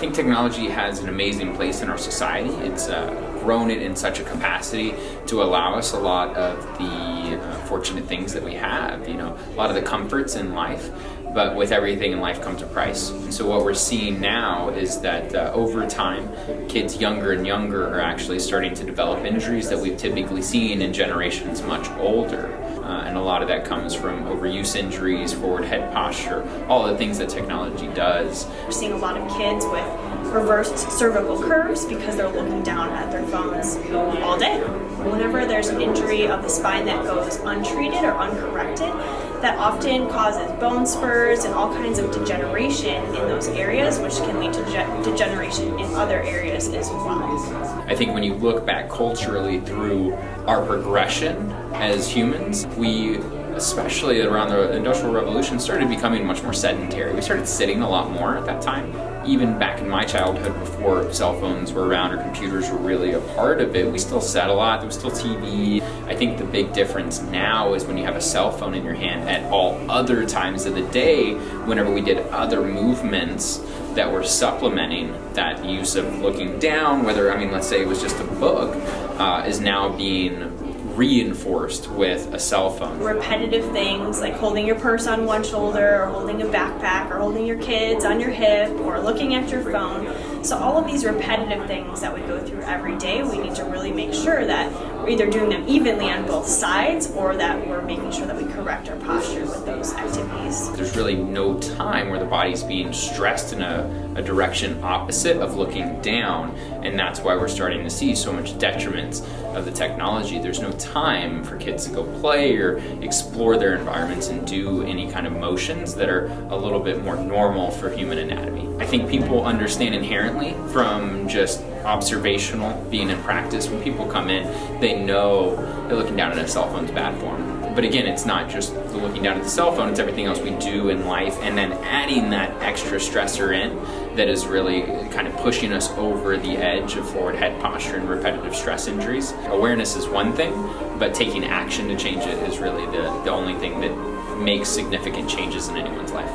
think technology has an amazing place in our society. It's grown it in such a capacity to allow us a lot of the fortunate things that we have, a lot of the comforts in life. But with everything in life comes a price. And so what we're seeing now is that over time, kids younger and younger are actually starting to develop injuries that we've typically seen in generations much older. And a lot of that comes from overuse injuries, forward head posture, all the things that technology does. We're seeing a lot of kids with reversed cervical curves because they're looking down at their phones all day. Whenever there's an injury of the spine that goes untreated or uncorrected, that often causes bone spurs and all kinds of degeneration in those areas, which can lead to degeneration in other areas as well. I think when you look back culturally through our progression as humans, we, especially around the Industrial Revolution, started becoming much more sedentary. We started sitting a lot more at that time. Even back in my childhood, before cell phones were around or computers were really a part of it, we still sat a lot. There was still TV. I think the big difference now is when you have a cell phone in your hand at all other times of the day, whenever we did other movements that were supplementing that use of looking down, let's say it was just a book, is now being reinforced with a cell phone. Repetitive things like holding your purse on one shoulder or holding a backpack or holding your kids on your hip or looking at your phone. So all of these repetitive things that we go through every day, we need to really make sure that we're either doing them evenly on both sides or that we're making sure that we correct our posture with those activities. There's really no time where the body's being stressed in a direction opposite of looking down, and that's why we're starting to see so much detriments of the technology. There's no time for kids to go play or explore their environments and do any kind of motions that are a little bit more normal for human anatomy. I think people understand inherently from just observational being in practice, when people come in, they know that looking down at a cell phone is bad for them. But again, it's not just the looking down at the cell phone, it's everything else we do in life, and then adding that extra stressor in that is really kind of pushing us over the edge of forward head posture and repetitive stress injuries. Awareness is one thing, but taking action to change it is really the only thing that makes significant changes in anyone's life.